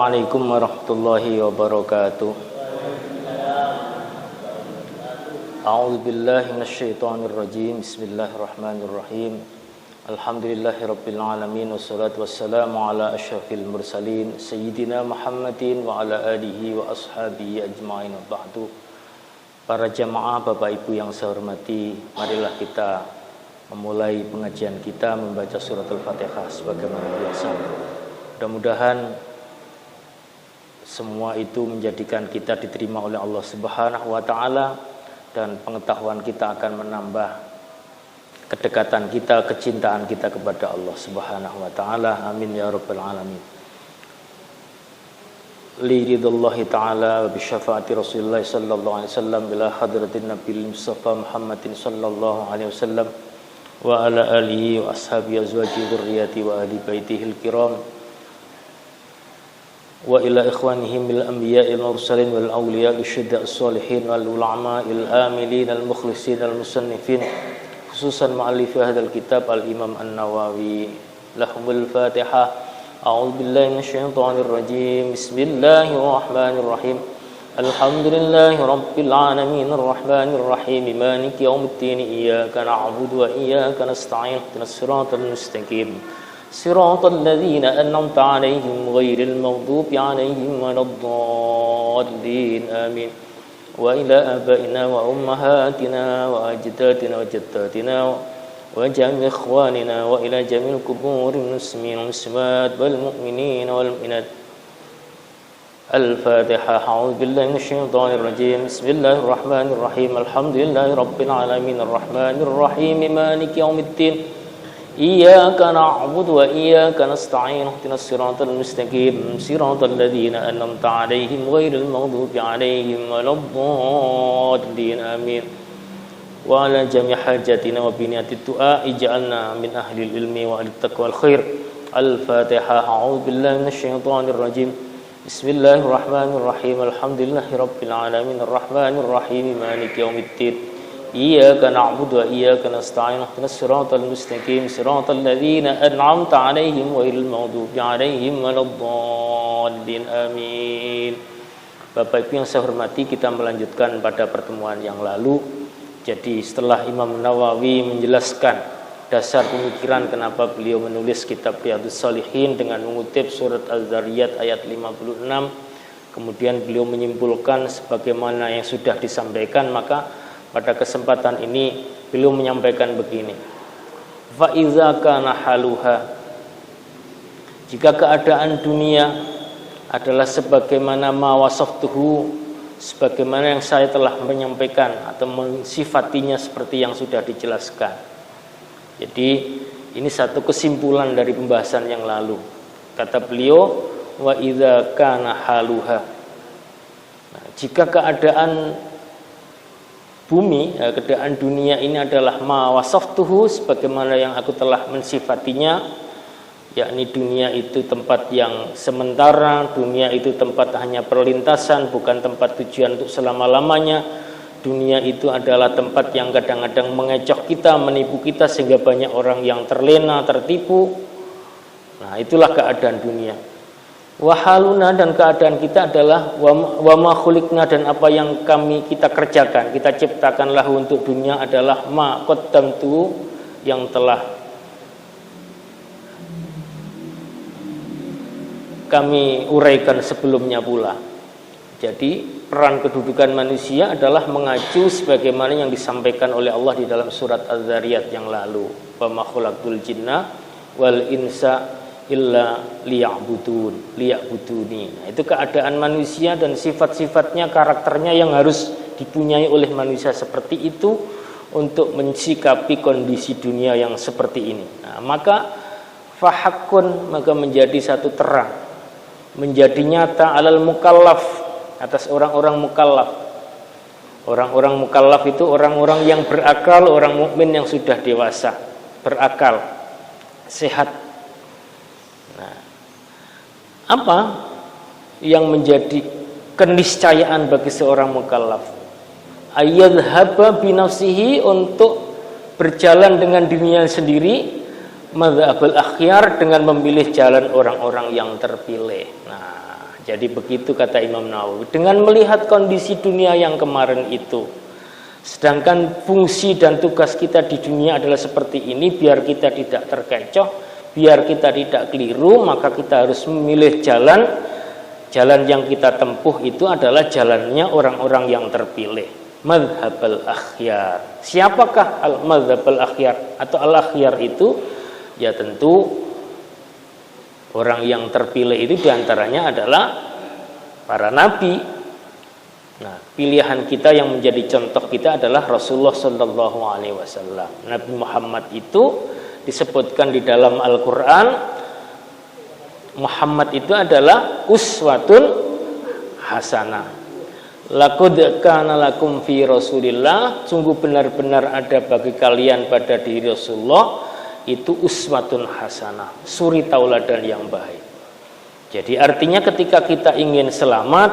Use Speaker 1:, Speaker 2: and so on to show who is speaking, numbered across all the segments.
Speaker 1: Assalamualaikum warahmatullahi wabarakatuh. A'udzu billahi minasyaitonir rajim. Bismillahirrahmanirrahim. Alhamdulillahirabbil alamin wassalatu wassalamu ala asyrafil mursalin sayyidina Muhammadin wa ala alihi wa ashabihi ajmain wa ba'du. Para jamaah Bapak Ibu yang saya hormati, marilah kita memulai pengajian kita membaca surat Al-Fatihah sebagaimana biasa. Mudah-mudahan semua itu menjadikan kita diterima oleh Allah Subhanahu wa taala dan pengetahuan kita akan menambah kedekatan kita, kecintaan kita kepada Allah Subhanahu wa taala. Amin ya rabbal alamin. Li ridallahi taala wa bi syafaati Rasulillah sallallahu alaihi wasallam bila hadratin Nabil Mustafa Muhammadin sallallahu alaihi wasallam wa ala alihi wa ashabihi azwaji dzurriyyati wa ahli baitihil kiram wa ila ikhwanihim bil anbiya'il mursalin wal awliya'il syuhada'is shalihin wal ulama'il amilin al mukhlisin al musannifin khususan mu'allif hadzal kitab al Imam An-Nawawi. Lahumul Fatihah. A'udzu billahi minasyaitonir rajim. Bismillahirrahmanirrahim. Alhamdulillahi rabbil alamin arrahmanir rahim maliki yaumiddin iyyaka na'budu wa iyyaka nasta'in ihdinas siratal mustaqim صراط الذين أنعمت عليهم غير المغضوب عليهم ولا الضالين آمين وإلى آبائنا وأمهاتنا وأجدادنا وجداتنا وجميع إخواننا وإلى جميع القبور المسلمين والمسلمات والمؤمنين والمؤمنات. الفاتحة. أعوذ بالله من الشيطان الرجيم. بسم الله الرحمن الرحيم. الحمد لله رب العالمين الرحمن الرحيم مالك يوم الدين إياك نعبد وإياك نستعين اهدنا الصراط المستقيم صراط الذين أنعمت عليهم غير المغضوب عليهم ولا الضالين آمين وعلى جميع حاجاتنا وبنيات الدعاء اجعلنا من أهل العلم وأهل التقوى الخير. الفاتحة. أعوذ بالله من الشيطان الرجيم. بسم الله الرحمن الرحيم. الحمد لله رب العالمين الرحمن الرحيم مالك يوم الدين إياك نعبد وإياك نستعين اهدنا الصراط المستقيم صراط الذين أنعمت عليهم غير المغضوب عليهم ولا الضالين آمين. Bapak Ibu yang saya hormati, kita melanjutkan pada pertemuan yang lalu. Jadi setelah Imam Nawawi menjelaskan dasar pemikiran kenapa beliau menulis kitab Riyadhus Shalihin dengan mengutip surat Az-Zariyat ayat 56, kemudian beliau menyimpulkan sebagaimana yang sudah disampaikan, maka pada kesempatan ini beliau menyampaikan begini. Fa iza kana haluha, jika keadaan dunia adalah sebagaimana ma wasaftuhu, sebagaimana yang saya telah menyampaikan atau mensifatinya seperti yang sudah dijelaskan. Jadi ini satu kesimpulan dari pembahasan yang lalu. Kata beliau, wa iza kana haluha. Nah, jika keadaan bumi, keadaan dunia ini adalah ma wasaftuhu, sebagaimana yang aku telah mensifatinya, yakni dunia itu tempat yang sementara, dunia itu tempat hanya perlintasan, bukan tempat tujuan untuk selama-lamanya. Dunia itu adalah tempat yang kadang-kadang mengecoh kita, menipu kita sehingga banyak orang yang terlena, tertipu. Nah, itulah keadaan dunia. Wahaluna, dan keadaan kita adalah wama khuliqna, dan apa yang kita kerjakan, kita ciptakanlah untuk dunia adalah ma qaddamtu, yang telah kami uraikan sebelumnya pula. Jadi peran kedudukan manusia adalah mengacu sebagaimana yang disampaikan oleh Allah di dalam surat Az-Zariyat yang lalu. Wa ma khalaqtul jinna wal insa illa liya'buduni. Nah, itu keadaan manusia dan sifat-sifatnya, karakternya yang harus dipunyai oleh manusia seperti itu untuk mensikapi kondisi dunia yang seperti ini. Nah, maka fahakkun, maka menjadi satu terang, menjadi nyata alal mukallaf, atas orang-orang mukallaf. Orang-orang mukallaf itu orang-orang yang berakal, orang mukmin yang sudah dewasa, berakal, sehat. Apa yang menjadi keniscayaan bagi seorang mukallaf? Ayyadhhaba binafsihi, untuk berjalan dengan dirinya sendiri, madhabul akhyar, dengan memilih jalan orang-orang yang terpilih. Nah, Jadi begitu kata Imam Nawawi. Dengan melihat kondisi dunia yang kemarin itu, sedangkan fungsi dan tugas kita di dunia adalah seperti ini, biar kita tidak terkecoh, biar kita tidak keliru, maka kita harus memilih jalan. Jalan yang kita tempuh itu adalah jalannya orang-orang yang terpilih. Madhabal akhyar. Siapakah al-madhabal akhyar? Atau al-akhyar itu? Ya tentu orang yang terpilih itu diantaranya adalah para nabi. Nah, pilihan kita yang menjadi contoh kita adalah Rasulullah Shallallahu Alaihi Wasallam. Nabi Muhammad itu disebutkan di dalam Al-Quran. Muhammad itu adalah uswatun hasanah. Laqad kana lakum fi Rasulillah, sungguh benar-benar ada bagi kalian pada diri Rasulullah itu uswatun hasanah, suri tauladan yang baik. Jadi artinya ketika kita ingin selamat,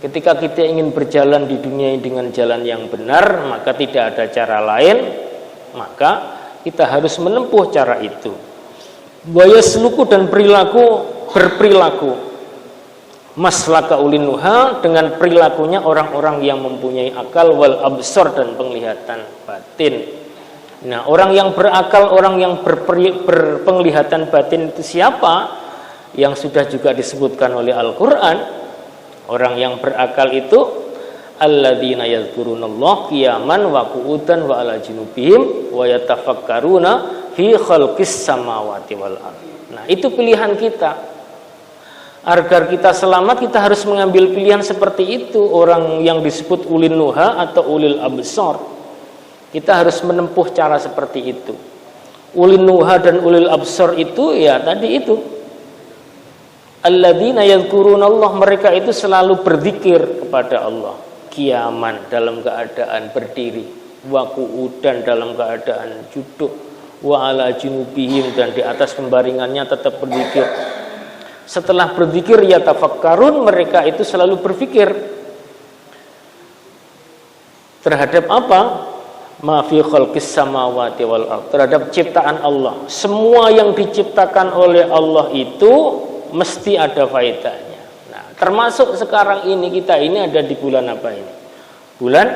Speaker 1: ketika kita ingin berjalan di dunia ini dengan jalan yang benar, maka tidak ada cara lain, maka kita harus menempuh cara itu. Waya seluku dan berperilaku maslaka ulin nuha, dengan perilakunya orang-orang yang mempunyai akal, wal absor dan penglihatan batin. Nah, orang yang berakal, orang yang berpenglihatan batin itu siapa? Yang sudah juga disebutkan oleh Al-Quran. Orang yang berakal itu alladzina yadhkurunallaha qiyaman wa qu'udan wa ala junubihim wa yatafakkaruna fi khalqis samawati wal ardh. Nah, itu pilihan kita. Agar kita selamat, kita harus mengambil pilihan seperti itu. Orang yang disebut ulil nuha atau ulil absar, kita harus menempuh cara seperti itu. Ulil nuha dan ulil absar itu ya tadi itu. Alladzina yadhkurunallah, mereka itu selalu berzikir kepada Allah. Qiyaman, dalam keadaan berdiri, wa qu'udan, dalam keadaan duduk, wa ala junubihim, dan di atas pembaringannya tetap berzikir. Setelah berzikir ya tafakkarun, mereka itu selalu berpikir terhadap apa? Ma fi khalqis samawati wal ardh, terhadap ciptaan Allah. Semua yang diciptakan oleh Allah itu mesti ada faedahnya. Nah, termasuk sekarang ini, kita ini ada di bulan apa ini? Bulan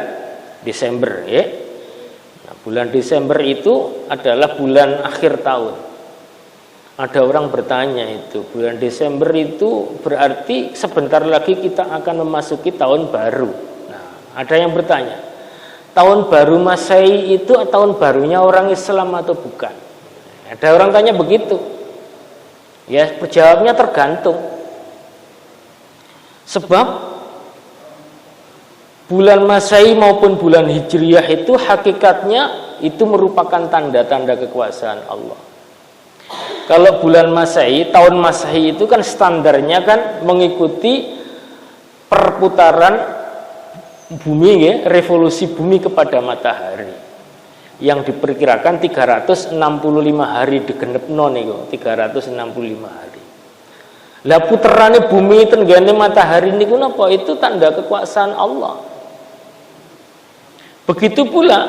Speaker 1: Desember, ya. Nah, bulan Desember itu adalah bulan akhir tahun. Ada orang bertanya itu, bulan Desember itu berarti sebentar lagi kita akan memasuki tahun baru. Nah, ada yang bertanya, tahun baru Masehi itu tahun barunya orang Islam atau bukan? Ada orang tanya begitu. Ya, jawabnya tergantung. Sebab bulan Masehi maupun bulan Hijriyah itu hakikatnya itu merupakan tanda-tanda kekuasaan Allah. Kalau bulan Masehi, tahun Masehi itu kan standarnya kan mengikuti perputaran bumi, ya, revolusi bumi kepada matahari, yang diperkirakan 365 hari digenepno niku, 365 hari. Lah puterane bumi tenggane matahari niku napa? Itu tanda kekuasaan Allah. Begitu pula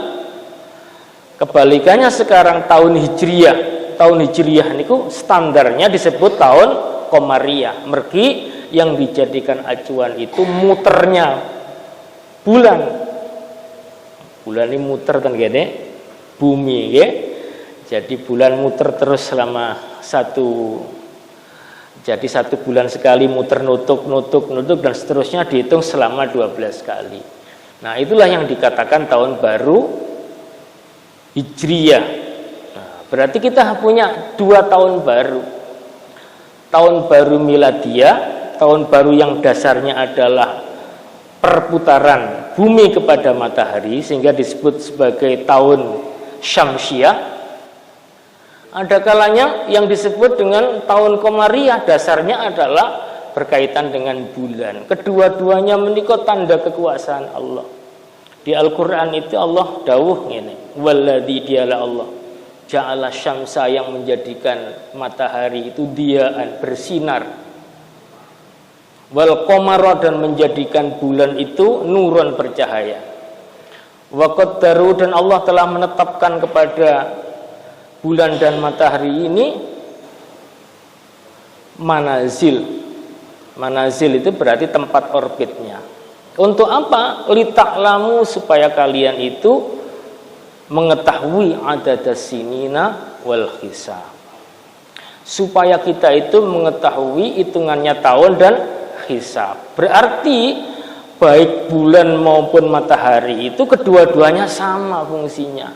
Speaker 1: kebalikannya sekarang tahun Hijriyah. Tahun Hijriyah niku standarnya disebut tahun Qamariyah. Mergi yang dijadikan acuan itu muternya bulan. Bulan ini muter kan gini bumi, ya. Jadi bulan muter terus selama jadi satu bulan sekali muter nutuk dan seterusnya dihitung selama 12 kali. Nah, itulah yang dikatakan tahun baru Hijriyah. Nah, berarti kita punya 2 tahun baru. Tahun baru Miladiyah, tahun baru yang dasarnya adalah perputaran bumi kepada matahari, sehingga disebut sebagai tahun Syamsiyah. Ada kalanya yang disebut dengan tahun Qamariyah, dasarnya adalah berkaitan dengan bulan. Kedua-duanya menikah tanda kekuasaan Allah. Di Al-Quran itu Allah dawuh ngene, walladzi dialah Allah ja'ala syamsa, yang menjadikan matahari itu diaan, bersinar, wal qamara, dan menjadikan bulan itu nuron, bercahaya. Wa qaddaru, dan Allah telah menetapkan kepada bulan dan matahari ini manazil, Manazil itu berarti tempat orbitnya. Untuk apa? Lita'lamu, supaya kalian itu mengetahui adadas sinina wal hisab. Supaya kita itu mengetahui hitungannya tahun dan hisab. Berarti baik bulan maupun matahari itu kedua-duanya sama fungsinya.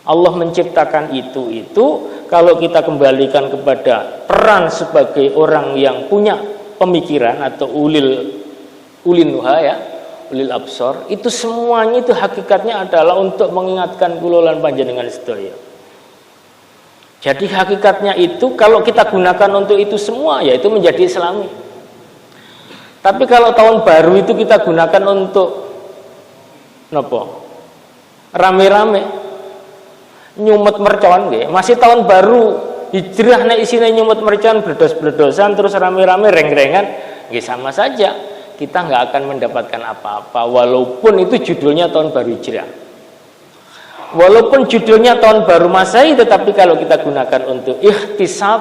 Speaker 1: Allah menciptakan itu kalau kita kembalikan kepada peran sebagai orang yang punya pemikiran atau ulil nuha ya, ulil absor, itu semuanya itu hakikatnya adalah untuk mengingatkan kula lan panjenengan sedaya. Jadi hakikatnya itu kalau kita gunakan untuk itu semua ya itu menjadi Islami. Tapi kalau tahun baru itu kita gunakan untuk nopo? Rame-rame nyumet mercon nggih. Masih tahun baru hijrah nek isine nyumet mercon bledos-bledosan terus rame-rame reng-rengan, nggih sama saja. Kita nggak akan mendapatkan apa-apa walaupun itu judulnya tahun baru hijrah. Walaupun judulnya tahun baru Masehi, tetapi kalau kita gunakan untuk ikhtisab,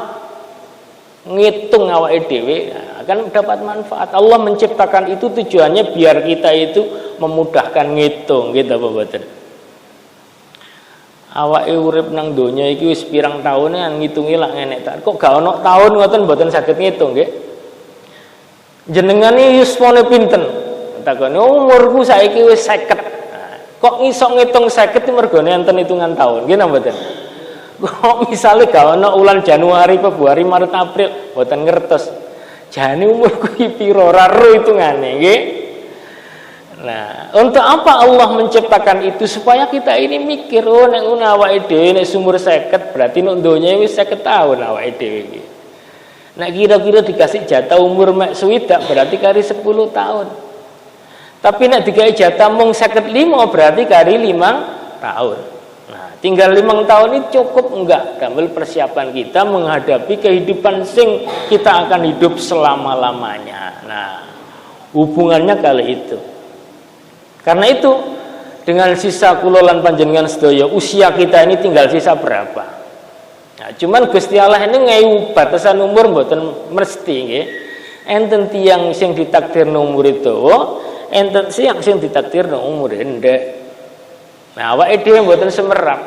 Speaker 1: ngitung awake dhewe, akan dapat manfaat. Allah menciptakan itu tujuannya biar kita itu memudahkan ngitung, gitu apa mboten? Awake urip nang donya iki wis pirang taune ngitungi lak ngenek ta. Kok gak ono taun ngoten mboten saged ngitung nggih. Jenengan iki yusmane pinten? Takone umurku saiki wis 50. Kok iso ngitung 50 iki mergone enten hitungan taun, nggih napa mboten? Kok misale gak ono ulan Januari, Februari, Maret, April, mboten ngertos. Jane umurku iki pira ora ro hitungane, nggih. Nah, untuk apa Allah menciptakan itu? Supaya kita ini mikir, oh nek ngono awake dhewe nek umur 50 berarti nek donya wis 50 tahun awake dhewe iki. Nek kira-kira dikasih jatah umur mek swidak berarti kari 10 tahun. Tapi nek dikai jatah mung 55 berarti kari 5 tahun. Nah, tinggal 5 tahun ini cukup enggak damel persiapan kita menghadapi kehidupan sing kita akan hidup selama-lamanya. Nah, hubungannya kali itu. Karena itu dengan sisa kula lan panjenengan sedaya usia kita ini tinggal sisa berapa? Nah, cuman Gusti Allah ini ngewu batasan umur mboten mesti nggih. Enten tiyang sing ditakdirno umure dawa, enten sing ditakdirno umure ndek. Nah, awake dhewe mboten semerap.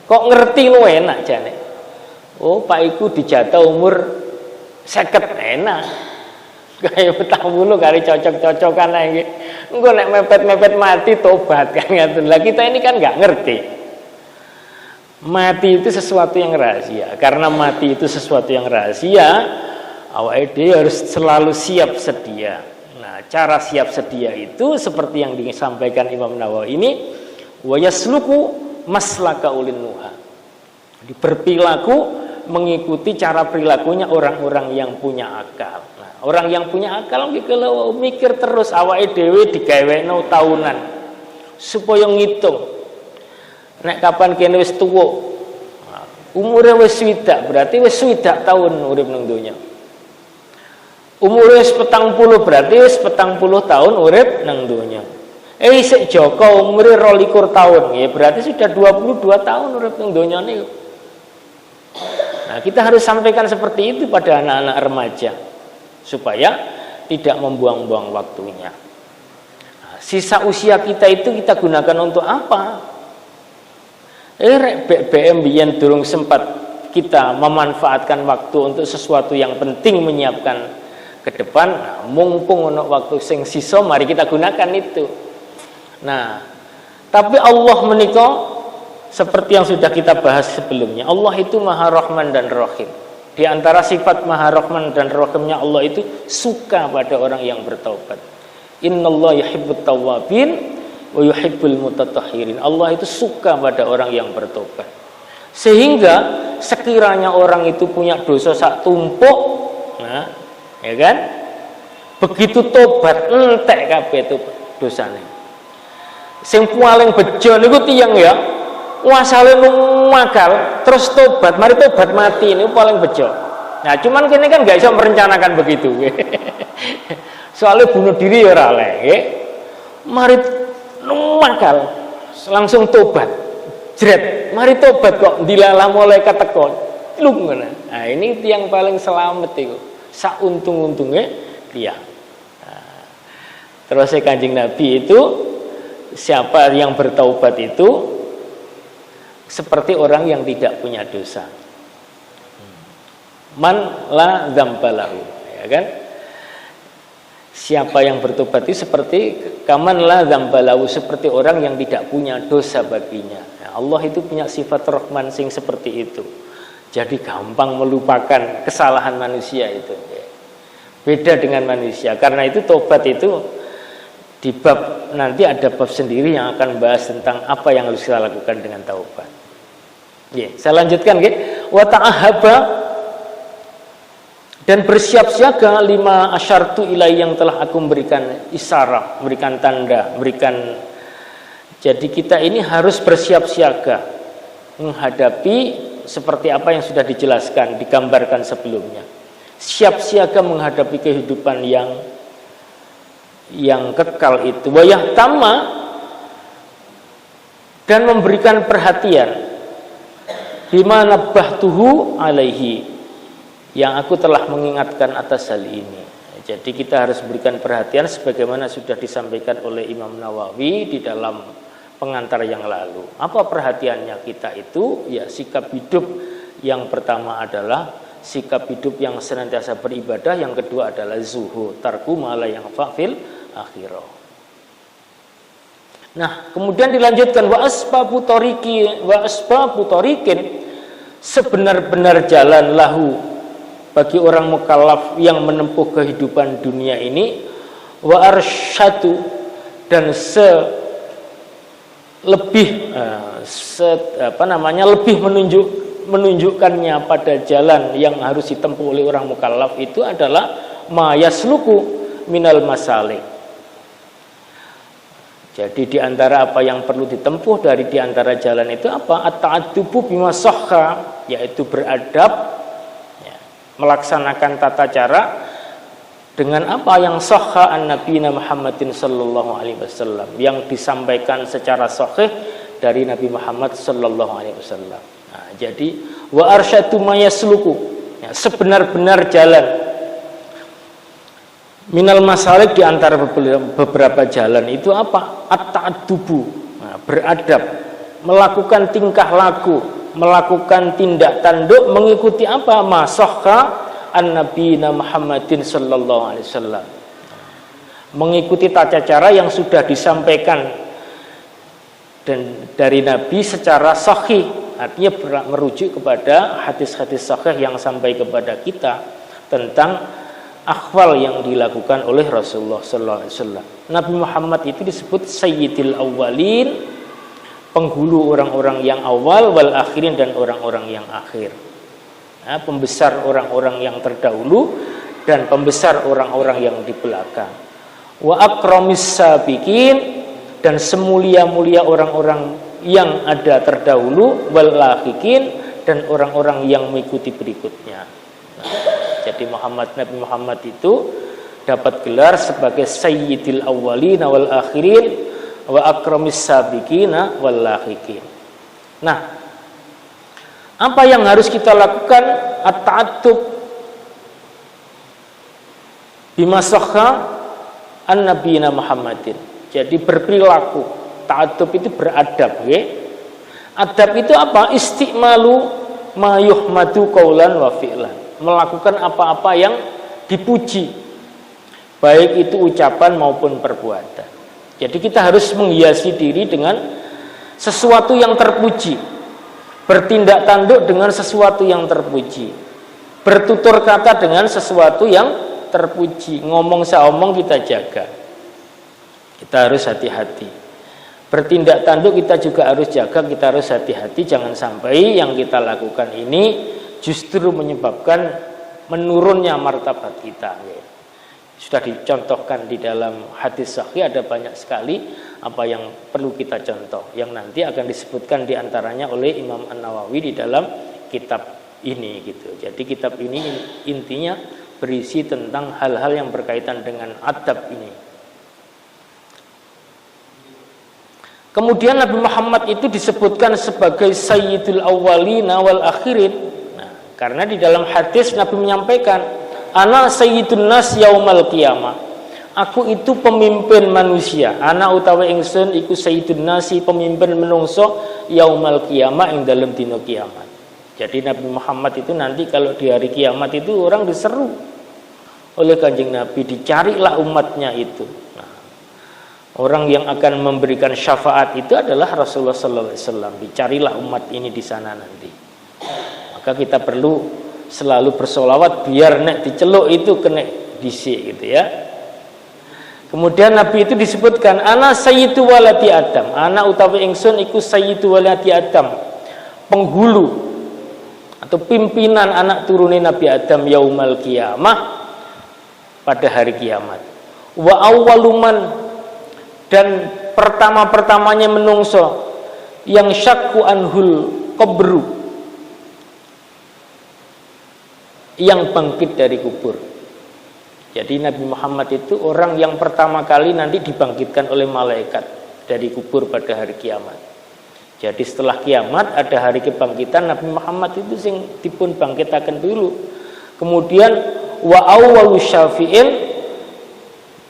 Speaker 1: Kok ngerti lu enak jane. Oh, Pak iku dijatah umur 50 enak. Kayak petang kali cocok-cocokan aja. Engko nek mepet-mepet mati tobat kan ngaten. Lah kita ini kan nggak ngerti. Mati itu sesuatu yang rahasia. Karena mati itu sesuatu yang rahasia, awake dhewe harus selalu siap sedia. Nah, cara siap sedia itu seperti yang disampaikan Imam Nawawi ini, wa yasluku maslaka ulin nuha. Berperilaku mengikuti cara perilakunya orang-orang yang punya akal. Orang yang punya akal kalau mikir terus awake dhewe digawekno taunan supaya ngitung. Nek kapan kene wis tuwa. Umure wis swidak berarti wis swidak tahun urip nang donya. Umure wis 40 berarti wis 40 tahun urip nang donya. Isik Joko umure 22 tahun ya berarti sudah 22 tahun urip nang donya niku. Nah, kita harus sampaikan seperti itu pada anak-anak remaja supaya tidak membuang-buang waktunya. Nah, sisa usia kita itu kita gunakan untuk apa? BM biyen durung sempat kita memanfaatkan waktu untuk sesuatu yang penting menyiapkan ke depan. Nah, mumpung ono waktu sing sisa mari kita gunakan itu. Nah, tapi Allah menika seperti yang sudah kita bahas sebelumnya, Allah itu Maha Rahman dan Rahim. Di antara sifat Maha Rahman dan Rahimnya Allah itu suka pada orang yang bertaubat. Innallaha yuhibbut tawwabin wa yuhibbul mutatahhirin. Allah itu suka pada orang yang bertobat. Sehingga sekiranya orang itu punya dosa sak tumpuk, nah, ya kan? Begitu tobat entek kabeh itu dosane. Sing paling bejo niku tiyang ya, wasale numakal terus tobat, mari tobat mati ini paling bejo. Nah, cuman kene kan gak bisa merencanakan begitu. Soalnya bunuh diri ya ora oleh, nggih. Mari numakal langsung tobat. Jret, mari tobat kok dilalah malaikat teko. Lho ngono. Nah, ini yang paling selamat itu. sak untung-untungnya dia. Nah, terus Kanjeng Nabi itu siapa yang bertaubat itu seperti orang yang tidak punya dosa. Man la dzambalahu, ya kan? Siapa yang bertobat itu seperti kaman la dzambalahu, seperti orang yang tidak punya dosa baginya. Nah, Allah itu punya sifat Rahman sing seperti itu. Jadi gampang melupakan kesalahan manusia itu. Beda dengan manusia. Karena itu tobat itu di bab nanti ada bab sendiri yang akan bahas tentang apa yang harus kita lakukan dengan taubat. Saya lanjutkan wa ta'ahaba, dan bersiap siaga lima asyartu ilai, yang telah aku memberikan isyarat, memberikan tanda, memberikan. Jadi kita ini harus bersiap siaga menghadapi seperti apa yang sudah dijelaskan, digambarkan sebelumnya. Siap siaga menghadapi kehidupan yang kekal itu. Wa yahtama, dan memberikan perhatian bima nabbahtuhu alaihi, yang aku telah mengingatkan atas hal ini. Jadi kita harus berikan perhatian sebagaimana sudah disampaikan oleh Imam Nawawi di dalam pengantar yang lalu. Apa perhatiannya kita itu? Ya, sikap hidup yang pertama adalah sikap hidup yang senantiasa beribadah, yang kedua adalah zuhud, tarku ma la yanfa' fil akhirah. Nah, kemudian dilanjutkan wa asbabu tariqin, sebenar-benar jalan lahu bagi orang mukallaf yang menempuh kehidupan dunia ini, wa arsyadu, dan lebih menunjukkannya pada jalan yang harus ditempuh oleh orang mukallaf itu adalah ma yasluku minal masalik. Jadi di antara apa yang perlu ditempuh dari di antara jalan itu apa? At-ta'addubu bima sahha, yaitu beradab, melaksanakan tata cara dengan apa yang sahha an nabiyina Muhammadin sallallahu alaihi wasallam, yang disampaikan secara sahih dari Nabi Muhammad sallallahu alaihi wasallam. Nah, jadi wa arsyadu mayasluku, ya, sebenar-benar jalan minal masalik, di antara beberapa jalan itu apa? At-ta'addubu, nah, beradab, melakukan tingkah laku, melakukan tindak tanduk mengikuti apa? Masahha an-nabiyina Muhammadin sallallahu alaihi wasallam, mengikuti tata cara yang sudah disampaikan dan dari Nabi secara sahih, artinya merujuk kepada hadis-hadis sahih yang sampai kepada kita tentang akhwal yang dilakukan oleh Rasulullah sallallahu alaihi wasallam. Nabi Muhammad itu disebut sayyidil awwalin, penghulu orang-orang yang awal, wal akhirin, dan orang-orang yang akhir. Nah, pembesar orang-orang yang terdahulu dan pembesar orang-orang yang di belakang. Wa akramis sabiqin, dan semulia-mulia orang-orang yang ada terdahulu, wal lahiqin, dan orang-orang yang mengikuti berikutnya. Nah, jadi Nabi Muhammad itu dapat gelar sebagai sayyidil awwalin wal akhirin wa akramis sabiqina wal lahiqin. Nah, apa yang harus kita lakukan? At-ta'attub bima sahha an-nabiyina Muhammadin. Jadi berperilaku. Ta'attub itu beradab, ya. Adab itu apa? Istimalu ma yuhmadu qaulan wa fi'lan. Melakukan apa-apa yang dipuji, baik itu ucapan maupun perbuatan. Jadi kita harus menghiasi diri dengan sesuatu yang terpuji, bertindak tanduk dengan sesuatu yang terpuji, bertutur kata dengan sesuatu yang terpuji, ngomong seomong kita jaga. Kita harus hati-hati. Bertindak tanduk kita juga harus jaga, kita harus hati-hati, jangan sampai yang kita lakukan ini justru menyebabkan menurunnya martabat kita. Sudah dicontohkan di dalam hadis sahih, ada banyak sekali apa yang perlu kita contoh, yang nanti akan disebutkan diantaranya oleh Imam An-Nawawi di dalam kitab ini gitu. Jadi kitab ini intinya berisi tentang hal-hal yang berkaitan dengan adab ini. Kemudian Nabi Muhammad itu disebutkan sebagai sayyidul awwalina wal akhirin. Nah, karena di dalam hadis Nabi menyampaikan ana sayyidun nas yaumal qiyamah. Aku itu pemimpin manusia. Ana utawi ingsun iku sayyidun nasi, pemimpin menungso yaumal qiyamah, ing dalem dina kiamat. Jadi Nabi Muhammad itu nanti kalau di hari kiamat itu orang diseru oleh Kanjeng Nabi, dicarilah umatnya itu. Nah, orang yang akan memberikan syafaat itu adalah Rasulullah sallallahu alaihi wasallam. Dicarilah umat ini di sana nanti. Maka kita perlu selalu bersolawat biar nek diceluk itu kena dhisik gitu ya. Kemudian Nabi itu disebutkan ana sayyidu waladi Adam. Ana utawi ingsun iku sayyidu waladi Adam, penghulu atau pimpinan anak turune Nabi Adam yaumal qiyamah, pada hari kiamat. Wa awwaluman, dan pertama-pertamanya menungso yang syakku anhul qabru, yang bangkit dari kubur. Jadi Nabi Muhammad itu orang yang pertama kali nanti dibangkitkan oleh malaikat dari kubur pada hari kiamat. Jadi setelah kiamat ada hari kebangkitan, Nabi Muhammad itu sing dipun bangkitaken dulu. Kemudian wa awwalu syafi'in,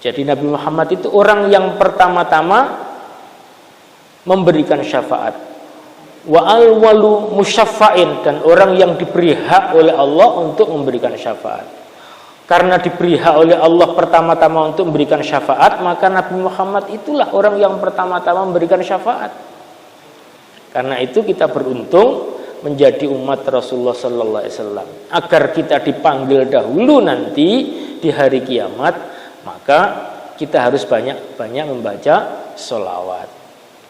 Speaker 1: jadi Nabi Muhammad itu orang yang pertama-tama memberikan syafaat. Wa awwalu musyaffa'in, dan orang yang diberi hak oleh Allah untuk memberikan syafaat. Karena diberi hak oleh Allah pertama-tama untuk memberikan syafaat, maka Nabi Muhammad itulah orang yang pertama-tama memberikan syafaat. Karena itu kita beruntung menjadi umat Rasulullah sallallahu alaihi wasallam. Agar kita dipanggil dahulu nanti di hari kiamat, maka kita harus banyak-banyak membaca sholawat.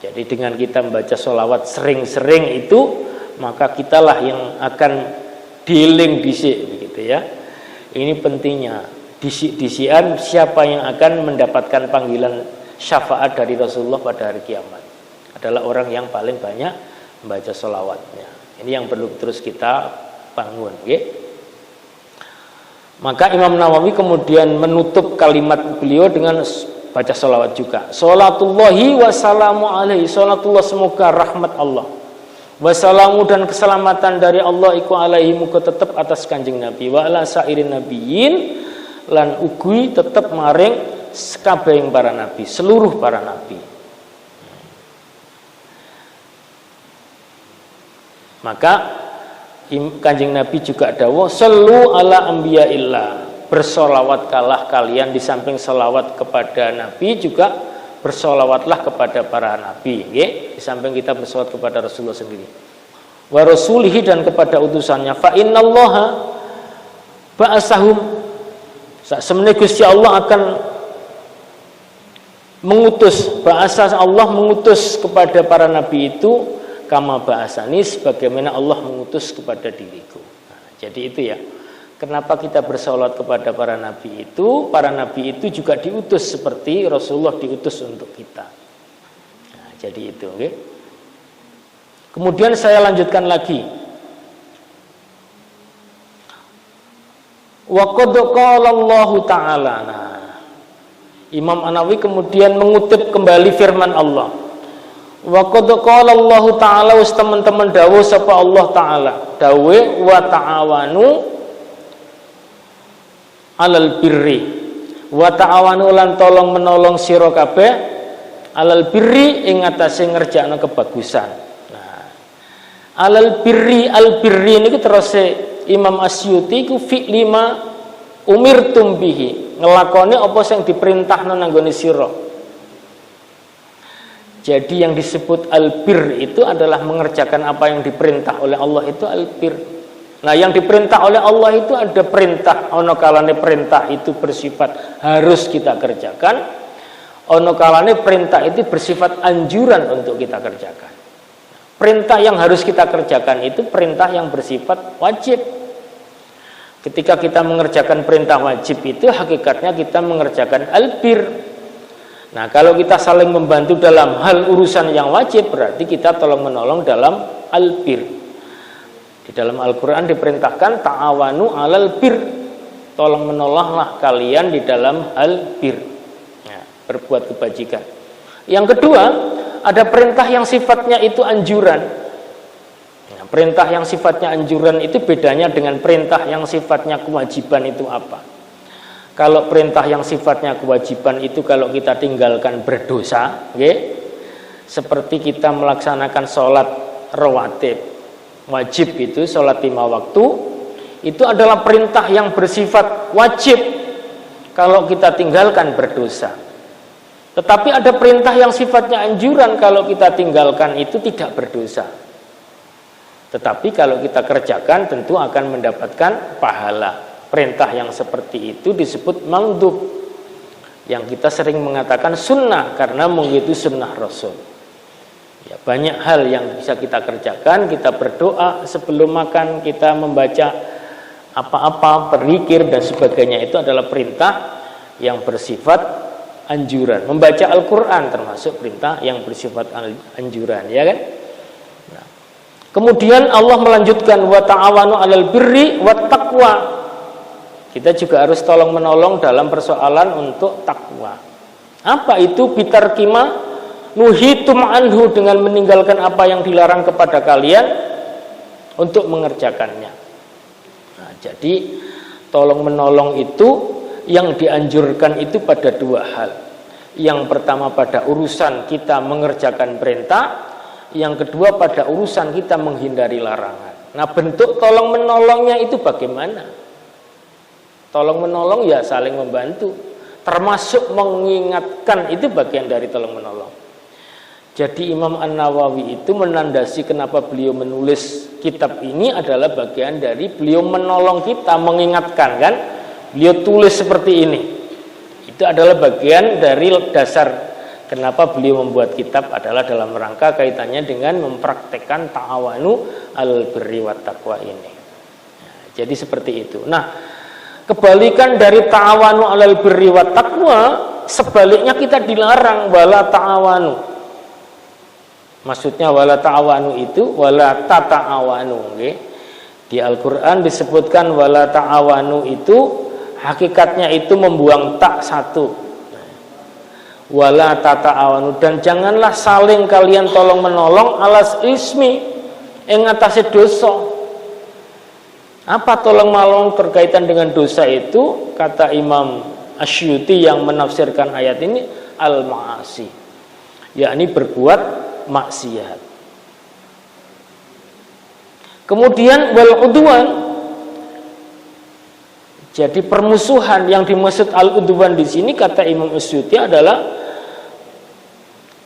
Speaker 1: Jadi dengan kita membaca sholawat sering-sering itu, maka kitalah yang akan dieling dhisik begitu ya. Ini pentingnya disik-disikan siapa yang akan mendapatkan panggilan syafaat dari Rasulullah pada hari kiamat adalah orang yang paling banyak membaca sholawatnya. Ini yang perlu terus kita bangun, okay? Maka Imam Nawawi kemudian menutup kalimat beliau dengan baca sholawat juga. Sholatullahi wassalamu alaihi, sholatullah semoga rahmat Allah, wassalamu dan keselamatan dari Allah iku alaihi, muga tetep atas Kanjeng Nabi, wa ala sairin nabiyyin, lan ugi tetep maring sekabehing para nabi, seluruh para nabi. Maka Kanjeng Nabi juga dawuh sallu ala anbiya'illah, bersolawat kalah kalian di samping solawat kepada nabi juga bersolawatlah kepada para nabi, okay? Di samping kita bersolawat kepada Rasulullah sendiri, wa rasulihi, dan kepada utusannya. Fa innallaha ba'asahum, sebenarnya Gusti Allah akan mengutus, ba'asa Allah mengutus kepada para nabi itu kama ba'asani, sebagaimana Allah mengutus kepada diriku. Nah, jadi itu ya. Kenapa kita bersolawat kepada para nabi itu? Para nabi itu juga diutus seperti Rasulullah diutus untuk kita. Nah, jadi itu, okay? Kemudian saya lanjutkan lagi. Wa qad qala Allah Ta'ala. Nah, Imam An-Nawawi kemudian mengutip kembali firman Allah. Wa qad qala Allah Ta'ala, wis teman-teman dawuh sapa Allah Ta'ala. Dawuh wa ta'awanu alal birri, wa ta'awanu lan tolong menolong sira kabeh alal birri ing atase ngerjakno kebagusan. Nah, alal birri, al birri niku terus Imam Asyuti ku fi lima umirtum bihi, ngelakoni apa sing diperintahno nang nggone sira. Jadi yang disebut al bir itu adalah mengerjakan apa yang diperintah oleh Allah, itu al bir. Nah, yang diperintah oleh Allah itu ada perintah, ono kalane perintah itu bersifat harus kita kerjakan, ono kalane perintah itu bersifat anjuran untuk kita kerjakan. Perintah yang harus kita kerjakan itu perintah yang bersifat wajib. Ketika kita mengerjakan perintah wajib itu hakikatnya kita mengerjakan al-bir. Nah, kalau kita saling membantu dalam hal urusan yang wajib, berarti kita tolong menolong dalam al-bir. Di dalam Al-Quran diperintahkan ta'awanu alal bir, tolong menolonglah kalian di dalam hal bir, nah, berbuat kebajikan. Yang kedua, ada perintah yang sifatnya itu anjuran. Nah, Perintah yang sifatnya anjuran itu bedanya dengan perintah yang sifatnya kewajiban itu apa? Kalau perintah yang sifatnya kewajiban itu kalau kita tinggalkan berdosa, okay? Seperti kita melaksanakan sholat rawatib, wajib itu sholat 5 waktu, itu adalah perintah yang bersifat wajib kalau kita tinggalkan berdosa. Tetapi ada perintah yang sifatnya anjuran kalau kita tinggalkan itu tidak berdosa. Tetapi kalau kita kerjakan tentu akan mendapatkan pahala. Perintah yang seperti itu disebut mandub, yang kita sering mengatakan sunnah karena mengikuti sunnah Rasul. Ya, banyak hal yang bisa kita kerjakan. Kita berdoa sebelum makan, kita membaca apa-apa, berzikir dan sebagainya, itu adalah perintah yang bersifat anjuran. Membaca Al-Quran termasuk perintah yang bersifat anjuran, ya kan? Nah, kemudian Allah melanjutkan wa ta'awanu 'alal birri wat taqwa. Kita juga harus tolong menolong dalam persoalan untuk takwa. Apa itu bitarkima nuhitum anhu, dengan meninggalkan apa yang dilarang kepada kalian untuk mengerjakannya. Nah, jadi tolong menolong itu yang dianjurkan itu pada 2 hal. Yang pertama pada urusan kita mengerjakan perintah, yang kedua pada urusan kita menghindari larangan. Nah, bentuk tolong menolongnya itu bagaimana? Tolong menolong ya saling membantu, termasuk mengingatkan, itu bagian dari tolong menolong. Jadi Imam An-Nawawi itu menandasi kenapa beliau menulis kitab ini adalah bagian dari beliau menolong kita, mengingatkan kan. Beliau tulis seperti ini. Itu adalah bagian dari dasar kenapa beliau membuat kitab, adalah dalam rangka kaitannya dengan mempraktekkan ta'awanu al-birri wat taqwa ini. Nah, jadi seperti itu. Nah, kebalikan dari ta'awanu alal birri wat taqwa, sebaliknya kita dilarang wala ta'awanu. Maksudnya wala ta'awanu itu wala tata'awanu, okay? Di Al-Qur'an disebutkan wala ta'awanu itu hakikatnya itu membuang tak satu. Wala tata'awanu, dan janganlah saling kalian tolong menolong alas ismi ing atase dosa. Apa tolong menolong berkaitan dengan dosa itu? Kata Imam Asyuti yang menafsirkan ayat ini, al-ma'asi, yakni berbuat maksiat. Kemudian wal udwan, jadi permusuhan yang dimaksud al-udwan di sini kata Imam Asyuti adalah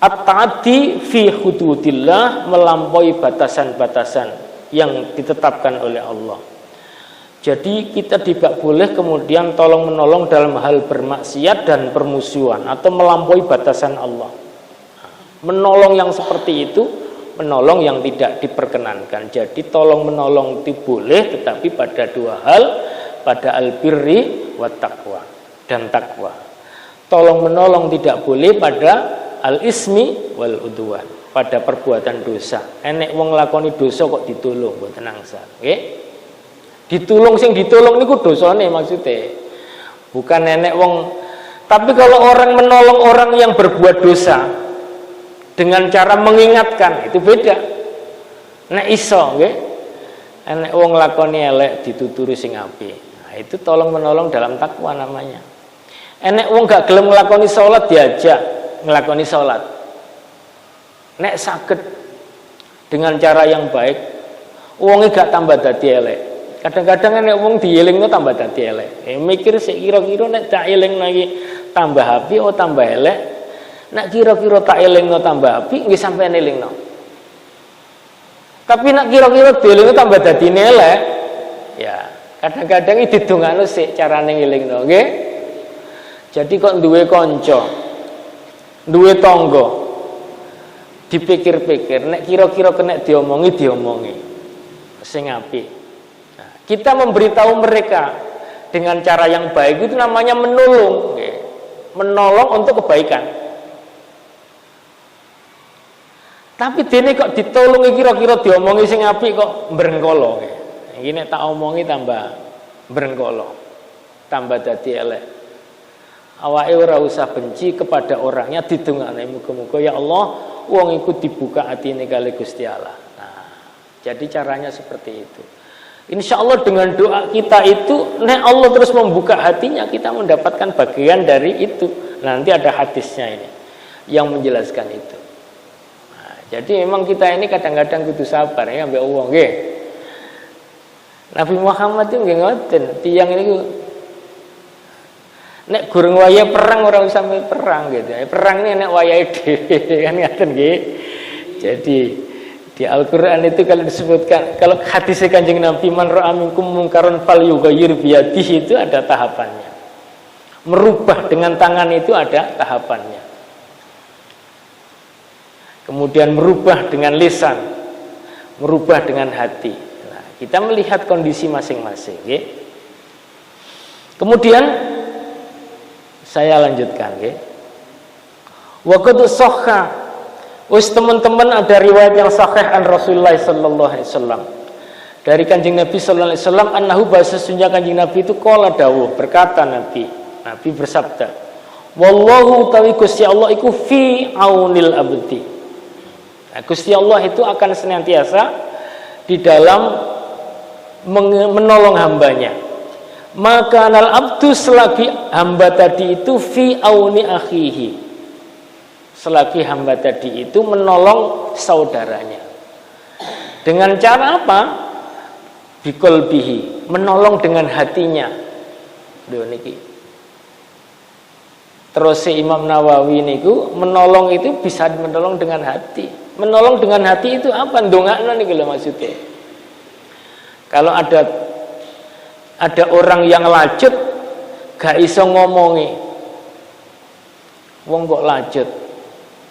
Speaker 1: at-ta'addi fi hududillah, melampaui batasan-batasan yang ditetapkan oleh Allah. Jadi kita tidak boleh kemudian tolong menolong dalam hal bermaksiat dan permusuhan atau melampaui batasan Allah. Menolong yang seperti itu, menolong yang tidak diperkenankan. Jadi tolong menolong itu boleh, tetapi pada 2 hal, pada al-birri wat taqwa dan takwa. Tolong menolong tidak boleh pada al-ismi wal udwan, pada perbuatan dosa. Enek wong lakoni dosa kok ditulung, mboten angsal, nggih? Ditulung, sing ditolong niku dosane maksudnya. Bukan nenek wong. Tapi kalau orang menolong orang yang berbuat dosa dengan cara mengingatkan, itu beda. Nek iso nggih. Nek wong lakoni elek dituturi sing apik. Nah, itu tolong menolong dalam takwa namanya. Nek wong gak gelem nglakoni salat diajak nglakoni salat. Nek saged dengan cara yang baik, wonge gak tambah dadi elek. Kadang-kadang nek wong dielingno tambah dadi elek. Mikir sik kira-kira nek tak elingno iki tambah apik atau tambah elek. Nek kira-kira tak elingno tambah apik nggih sampeyan elingno. Tapi nek kira-kira dielingno tambah dadi elek, ya kadang-kadang iki didongakno sik carane ngelingno, nggih. Jadi kok duwe kanca, duwe tangga, dipikir-pikir nek kira-kira kena diomongi sing apik. Kita memberitahu mereka dengan cara yang baik, itu namanya menolong, menolong untuk kebaikan. Tapi dene kok ditolongi kira-kira diomongi sing apik kok brengkolo. Iki nek tak omongi tambah brengkolo, tambah dadi elek. Awake ora usah benci kepada orangnya, didongakne muga-muga ya Allah wong iku dibuka atine kali Gusti Allah. Nah, Jadi caranya seperti itu. Insya Allah dengan doa kita itu, nek Allah terus membuka hatinya, kita mendapatkan bagian dari itu. Nanti ada hadisnya ini yang menjelaskan itu. Nah, jadi memang kita ini kadang-kadang kudu sabar ya, ambek Allah nggih. Nabi Muhammad itu nggih ngoten, tiyang niku nek gurung waya perang ora usah perang gitu. Perang ini nek wayahe dhewe kan ngoten nggih. Jadi di Al-Qur'an itu kalau disebutkan, kalau hadis Kanjeng Nabi man ra'a minkum mungkaran falyughayyir biyadihi, itu ada tahapannya. Merubah dengan tangan itu ada tahapannya. Kemudian merubah dengan lisan, merubah dengan hati. Nah, kita melihat kondisi masing-masing, okay? Kemudian saya lanjutkan, okay? Wa qad sahha, teman-teman, ada riwayat yang sahih an Rasulullah sallallahu alaihi wasallam. Dari Kanjeng Nabi sallallahu alaihi wasallam, annahu, bahasa sesungguhnya Kanjeng Nabi itu qala dawuh, berkata Nabi bersabda, wallahu tawi Gusti Allah iku fi aunil abdi. Nah, Gusti Allah itu akan senantiasa di dalam menolong hambanya. Maka anal abdu, selagi hamba tadi itu fi auni akhihi, selagi hamba tadi itu menolong saudaranya. Dengan cara apa? Biqalbihi, menolong dengan hatinya. Lho niki. Terus si Imam Nawawi niku menolong itu bisa menolong dengan hati. Menolong dengan hati itu apa? Ndongakno niku lho maksudnya. Kalau ada orang yang lacut gak iso ngomongi. Wong kok lacut,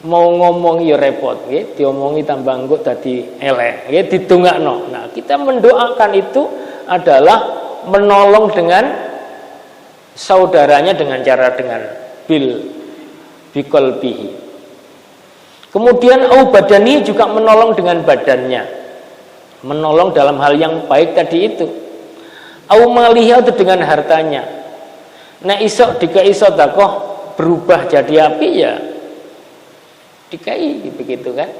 Speaker 1: mau ngomong ya repot, nggih, diomongi tambah engko dadi elek, nggih, didongakno. Nah, kita mendoakan itu adalah menolong dengan saudaranya dengan cara biqalbihi. Kemudian au badani, juga menolong dengan badannya. Menolong dalam hal yang baik tadi itu. Au malihi, itu dengan hartanya. Nek iso dikai sedekah berubah jadi api ya dikai, begitu kan,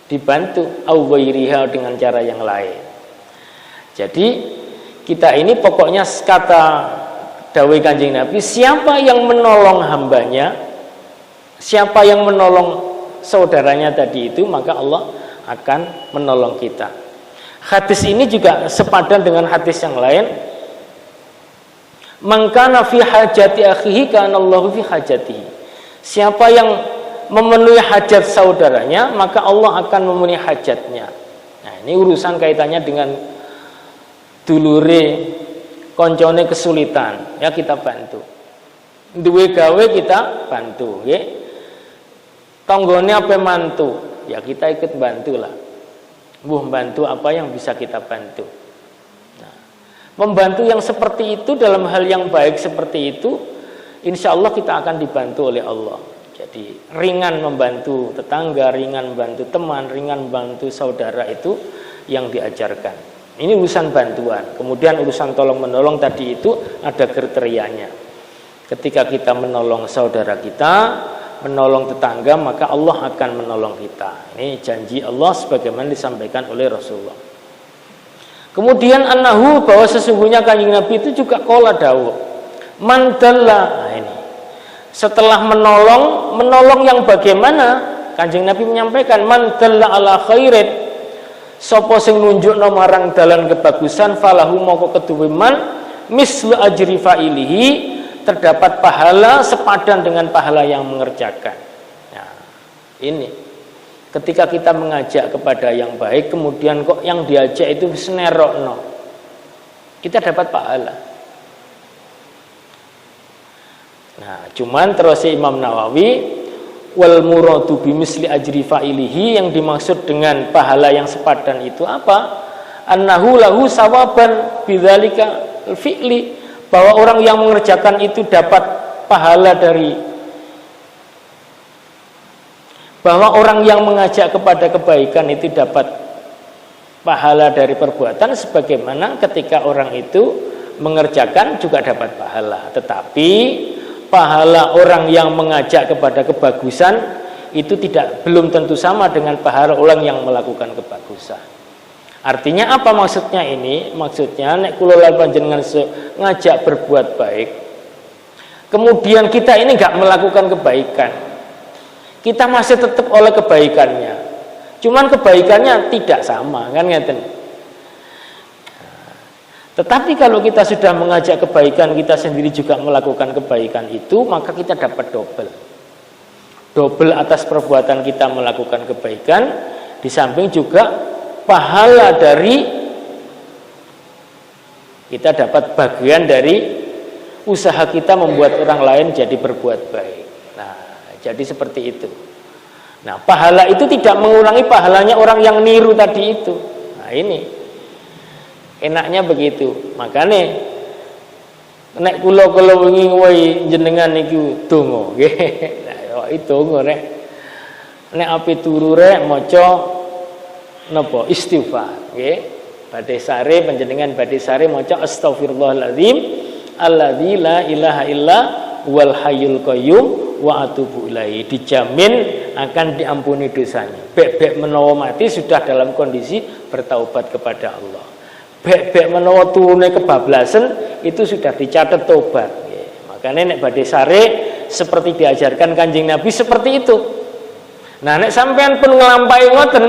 Speaker 1: dibantu. Au ghairiha, dengan cara yang lain. Jadi kita ini pokoknya kata dawuh Kanjeng Nabi, siapa yang menolong hambanya, siapa yang menolong saudaranya tadi itu, maka Allah akan menolong kita. Hadis ini juga sepadan dengan hadis yang lain, man kana fi hajati akhihi kana Allahu fi hajatihi. Siapa yang memenuhi hajat saudaranya, maka Allah akan memenuhi hajatnya. Nah, ini urusan kaitannya dengan dulure, koncone kesulitan, ya kita bantu. Duwe gawe kita bantu, nggih. Tanggane ape mantu, ya kita ikut bantulah. Mbuh bantu apa yang bisa kita bantu. Nah, membantu yang seperti itu dalam hal yang baik seperti itu, insya Allah kita akan dibantu oleh Allah. Jadi ringan membantu tetangga, ringan membantu teman, ringan membantu saudara, itu yang diajarkan. Ini urusan bantuan. Kemudian urusan tolong menolong tadi itu ada kriterianya. Ketika kita menolong saudara kita, menolong tetangga, maka Allah akan menolong kita. Ini janji Allah sebagaimana disampaikan oleh Rasulullah. Kemudian annahu, bahwa sesungguhnya Kanjeng Nabi itu juga qala dawuh, man dalla. Nah, ini setelah menolong yang bagaimana? Kanjeng Nabi menyampaikan, man dalla ala khairin, sapa sing nunjukno marang dalan kebagusan, falahu moko keduwe man mislu ajri fa'ilihi, terdapat pahala sepadan dengan pahala yang mengerjakan. Nah, ini ketika kita mengajak kepada yang baik, kemudian kok yang diajak itu senerokno, kita dapat pahala. Nah, cuman terus Imam Nawawi, wal muradu bimisli ajri fa'ilihi, yang dimaksud dengan pahala yang sepadan itu apa? Annahu lahu sawaban bidzalika fi'li, bahwa orang yang mengerjakan itu dapat pahala dari, bahwa orang yang mengajak kepada kebaikan itu dapat pahala dari perbuatan, sebagaimana ketika orang itu mengerjakan juga dapat pahala. Tetapi pahala orang yang mengajak kepada kebagusan itu belum tentu sama dengan pahala orang yang melakukan kebagusan. Artinya apa maksudnya ini? Maksudnya nek kula lan panjenengan ngajak berbuat baik, kemudian kita ini nggak melakukan kebaikan, kita masih tetap oleh kebaikannya, cuman kebaikannya tidak sama, kan ngeten. Tetapi kalau kita sudah mengajak kebaikan, kita sendiri juga melakukan kebaikan itu, maka kita dapat double atas perbuatan kita melakukan kebaikan, di samping juga pahala dari kita dapat bagian dari usaha kita membuat orang lain jadi berbuat baik. Nah, jadi seperti itu. Nah, pahala itu tidak mengurangi pahalanya orang yang niru tadi itu. Nah, ini enaknya begitu. Makanya nek kula wingi wae jenengan niku donga nggih. Nah, itu donga rek. Nek ape turu rek maca napa istighfar nggih. Badhe sare panjenengan badhe sare maca astaghfirullahalazim alladzi la ilaha illa wal hayyul qayyum wa atubu ilaihi, dijamin akan diampuni dosanya. Bek menawa mati sudah dalam kondisi bertaubat kepada Allah. Bek menawa turune kebablasan itu sudah dicatat tobat. Makanya nek badhe sare seperti diajarkan Kanjeng Nabi seperti itu. Nah nek sampean pun nglampahi ngoten,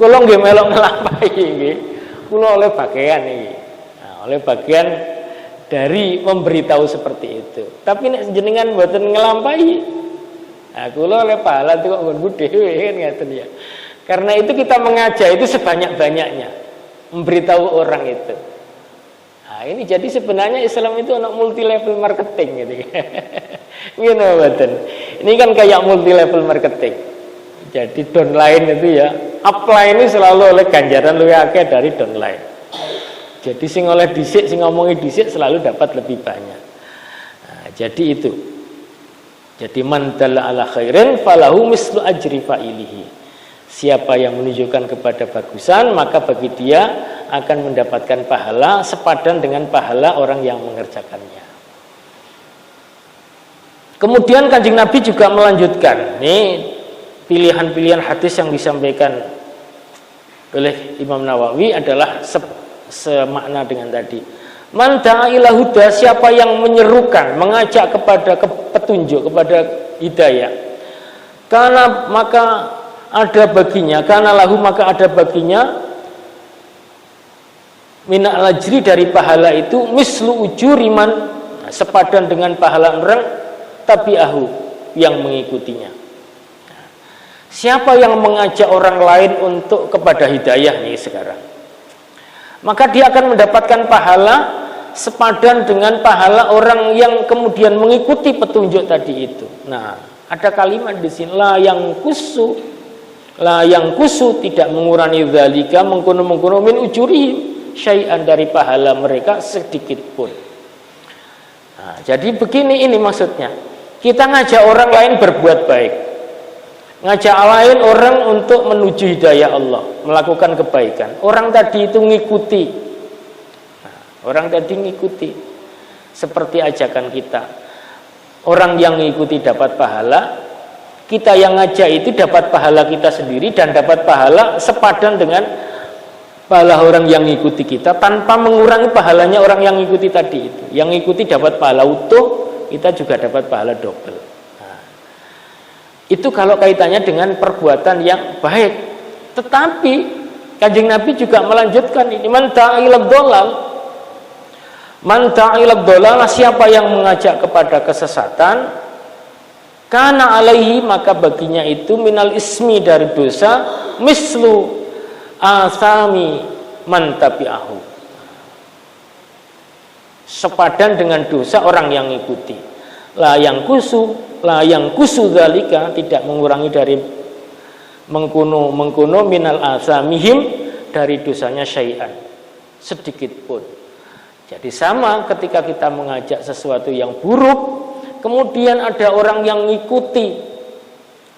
Speaker 1: kula nggih melok nglampahi nggih. Kula oleh bagian iki. Nah, oleh bagian dari memberitahu seperti itu. Tapi nek jenengan mboten nglampahi, nah kula oleh pahala kok nggonku dhewe kan ngaten ya. Karena itu kita mengajak itu sebanyak-banyaknya, memberitahu orang itu. Nah, ini jadi sebenarnya Islam itu anak multi level marketing gitu. Ngene mboten. Ini kan kayak multi level marketing. Jadi downline itu ya, upline ini selalu oleh ganjaran luwih akeh dari downline. Jadi sing oleh dhisik, sing ngomongi dhisik selalu dapat lebih banyak. Nah, jadi itu. Jadi man dalla ala khairin falahu mislu ajri fa'ilihi. Siapa yang menunjukkan kepada bagusan, maka bagi dia akan mendapatkan pahala sepadan dengan pahala orang yang mengerjakannya. Kemudian Kanjeng Nabi juga melanjutkan. Nih pilihan-pilihan hadis yang disampaikan oleh Imam Nawawi adalah semakna dengan tadi. Man da'a ila huda, siapa yang menyerukan, mengajak kepada petunjuk, kepada hidayah. Karena maka ada baginya, karena lahu maka ada baginya minal ajri dari pahala itu mislu ujuriman, sepadan dengan pahala orang tabi'ahu yang mengikutinya. Siapa yang mengajak orang lain untuk kepada hidayah nih sekarang, maka dia akan mendapatkan pahala sepadan dengan pahala orang yang kemudian mengikuti petunjuk tadi itu. Nah, ada kalimat di sini la yang kusu tidak mengurangi zalika mengkono min ujurihim syai'an dari pahala mereka sedikit pun. Nah, jadi begini ini maksudnya. Kita ngajak orang lain berbuat baik. Ngajak lain orang untuk menuju hidayah Allah, melakukan kebaikan. Orang tadi itu ngikuti. Nah, orang tadi ngikuti seperti ajakan kita. Orang yang ngikuti dapat pahala, kita yang ngajak itu dapat pahala kita sendiri dan dapat pahala sepadan dengan pahala orang yang ngikuti kita tanpa mengurangi pahalanya orang yang ngikuti tadi itu. Yang ngikuti dapat pahala utuh, kita juga dapat pahala double. Itu kalau kaitannya dengan perbuatan yang baik. Tetapi Kanjeng Nabi juga melanjutkan ini, man ta'ilad dolal, siapa yang mengajak kepada kesesatan, kana alaihi maka baginya itu minal ismi dari dosa mislu asami man tabi'ahu, sepadan dengan dosa orang yang ngikuti. La yang kusu zalika, tidak mengurangi dari mengkuno minal asamihim dari dosanya syai'an sedikit pun. Jadi sama ketika kita mengajak sesuatu yang buruk, kemudian ada orang yang ngikuti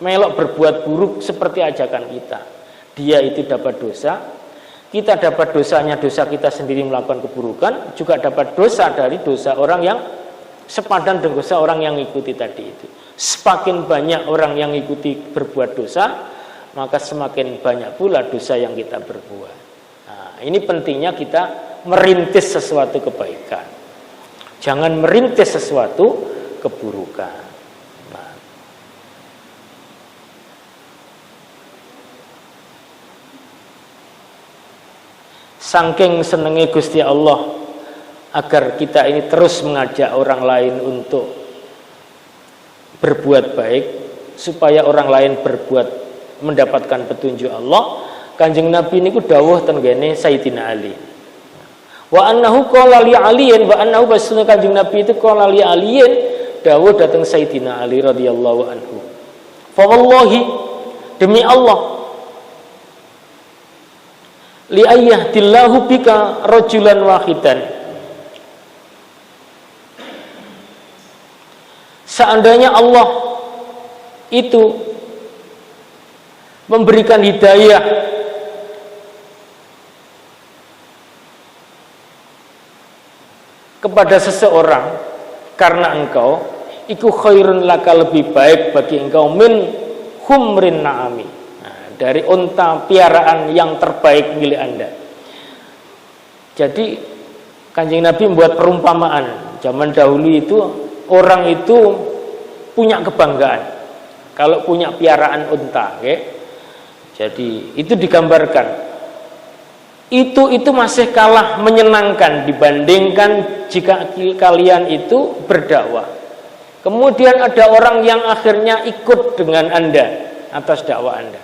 Speaker 1: melok berbuat buruk seperti ajakan kita, dia itu dapat dosa, kita dapat dosanya, dosa kita sendiri melakukan keburukan, juga dapat dosa dari dosa orang yang sepadan dengan dosa orang yang ngikuti tadi itu. Semakin banyak orang yang ngikuti berbuat dosa, maka semakin banyak pula dosa yang kita berbuat. Nah, Nah, ini pentingnya kita merintis sesuatu kebaikan. Jangan merintis sesuatu keburukan. Nah. Saking senenge Gusti Allah agar kita ini terus mengajak orang lain untuk berbuat baik, supaya orang lain mendapatkan petunjuk Allah. Kanjeng Nabi niku dawuh ten gene Sayyidina Ali. Wa annahu qala li aliyin, wa annahu basna Kanjeng Nabi itu qala li aliyin, dawuh datang Sayyidina Ali radhiyallahu anhu. Fa wallahi, demi Allah, li ayyahdillahu bika rajulan wahidan. Seandainya Allah itu memberikan hidayah kepada seseorang karena engkau, iku khairun laka, lebih baik bagi engkau, min humrin na'ami, dari unta piaraan yang terbaik milik Anda. Jadi Kanjeng Nabi membuat perumpamaan. Zaman dahulu itu orang itu punya kebanggaan kalau punya piaraan unta, okay? Jadi itu digambarkan. Itu masih kalah menyenangkan dibandingkan jika kalian itu berdakwah. Kemudian ada orang yang akhirnya ikut dengan Anda atas dakwah Anda.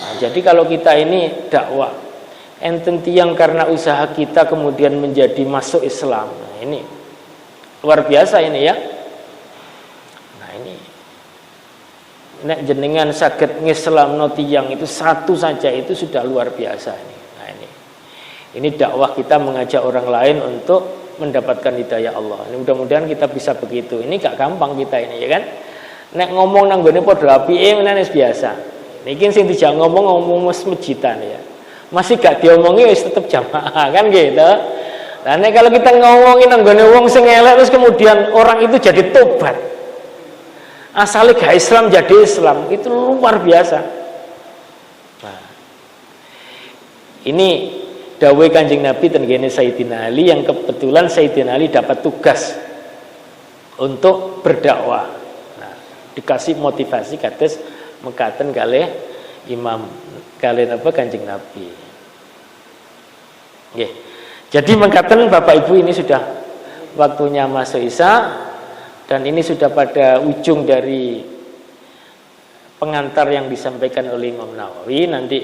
Speaker 1: Nah, jadi kalau kita ini dakwah, enten tiang karena usaha kita kemudian menjadi masuk Islam. Nah, ini luar biasa ini ya. Nah, ini nek jenengan saged ngislamno tiyang itu satu saja itu sudah luar biasa ini. Nah, ini dakwah kita mengajak orang lain untuk mendapatkan hidayah Allah. Ini mudah-mudahan kita bisa begitu. Ini gak gampang kita ini ya kan. Nek ngomong nang gone padha apike menawa biasa. Niki sing dijak ngomong masjidan ya. Masih gak diomongi wis tetep jamaah kan gitu. Nah, nek kalau kita ngomongin nang gone wong sing elek terus kemudian orang itu jadi tobat. Asale gak Islam jadi Islam, itu luar biasa. Nah, ini dawuh Kanjeng Nabi ten gene Sayyidina Ali, yang kebetulan Sayyidina Ali dapat tugas untuk berdakwah. Nah, dikasih motivasi kados mekaten kalih imam kalian apa Kanjeng Nabi. Nggih. Jadi mekaten Bapak Ibu, ini sudah waktunya masuk Isya dan ini sudah pada ujung dari pengantar yang disampaikan oleh Imam Nawawi. Nanti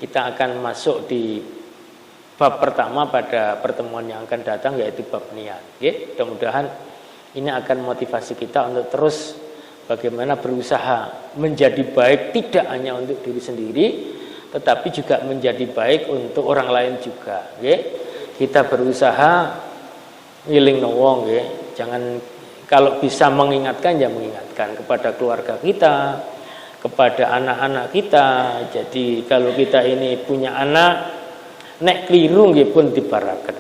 Speaker 1: kita akan masuk di bab pertama pada pertemuan yang akan datang, yaitu bab niat. Oke, mudah-mudahan ini akan motivasi kita untuk terus bagaimana berusaha menjadi baik, tidak hanya untuk diri sendiri, tetapi juga menjadi baik untuk orang lain juga. Oke, kita berusaha ngiling wong, jangan, kalau bisa mengingatkan ya mengingatkan kepada keluarga kita, kepada anak-anak kita. Jadi kalau kita ini punya anak, nek kliru nggih pun dibaraken.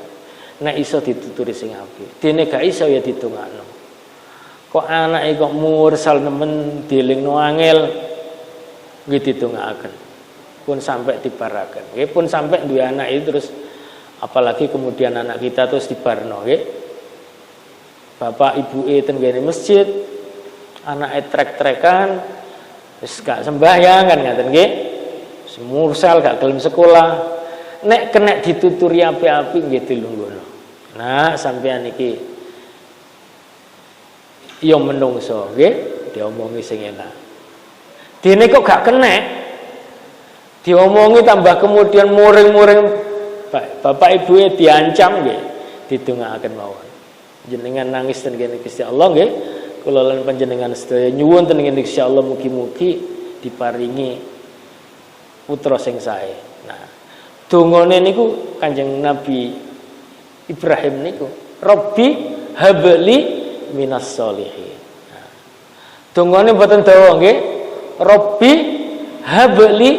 Speaker 1: Nek iso dituturi sing apik. Dene gak iso ya ditungakno. Kok anake kok mursal nemen dilingno angel nggih ditungakaken. Pun sampai dibaraken. Nggih pun sampai duwe anak itu terus, apalagi kemudian anak kita terus dibarno nggih. Bapak ibuke ten ngene masjid, anake trek-trekan wis gak sembahyang kan ngaten nggih. Mursal gak gelem sekolah. Nek kena dituturi api-api nggih dilungguhno. Nah, sampean iki ya menungso nggih, diomongi sing enak. Dene kok gak kena, diomongi tambah kemudian muring-muring, bapak ibunya diancam nggih, didongaaken mawon. Jenengan nangis ten kene Gusti Allah nggih, kula lan panjenengan sedaya nyuwun ten kene Gusti Allah mugi-mugi diparingi putra sing sae. Nah, dongane niku Kanjeng Nabi Ibrahim niku, Rabbi habli minas sholihin. Nah, dongane mboten dawa nggih, Rabbi habli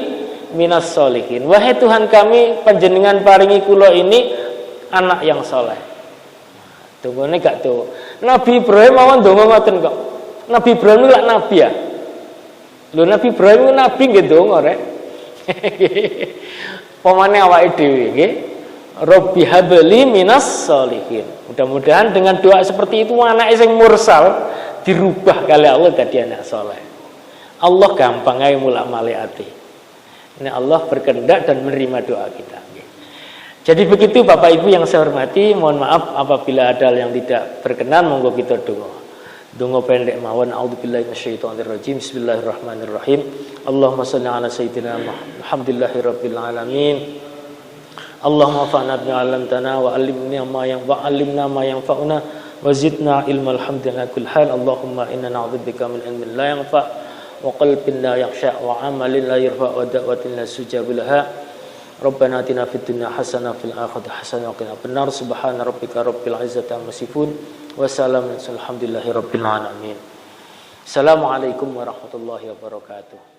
Speaker 1: minas sholihin. Wahai Tuhan kami, panjenengan paringi kula ini anak yang soleh. Dongane gak dawa. Nabi Ibrahim mawon donga ngoten kok. Nabi Ibrahim lak nabi ya. Lho Nabi Ibrahim nabi nggih donga rek. Pemane awake dhewe nggih. Rabbi habli minas sholihin. Mudah-mudahan dengan doa seperti itu anake sing mursal dirubah kali Allah dadi anak soleh. Allah gampang ae mulak malik ati. Ini Allah berkehendak dan menerima doa kita. Jadi begitu Bapak Ibu yang saya hormati, mohon maaf apabila ada yang tidak berkenan, monggo kita donga. Donga pendek mawon. A'udzubillahi minasyaitonirrajim. Bismillahirrahmanirrahim. Allahumma shalli ala sayyidina Alhamdulillahirabbil alamin. Allahumma fa'na bima 'allamtana wa 'allimna ma yanfa'una wa zidna ilmal hamdana kull hal. Allahumma inna na'udzubika min ilmin la yanfa' wa qalbin la yakhsha wa 'amalin la yarfa' wa da'watin la sujabu laha. Rabbana atina fid dunya hasanah fil akhirati hasanah wa qina adzabannar. Subhana rabbika rabbil izzati amma yasifun wa salamun alhamdulillahi rabbil alamin. Assalamualaikum warahmatullahi wabarakatuh.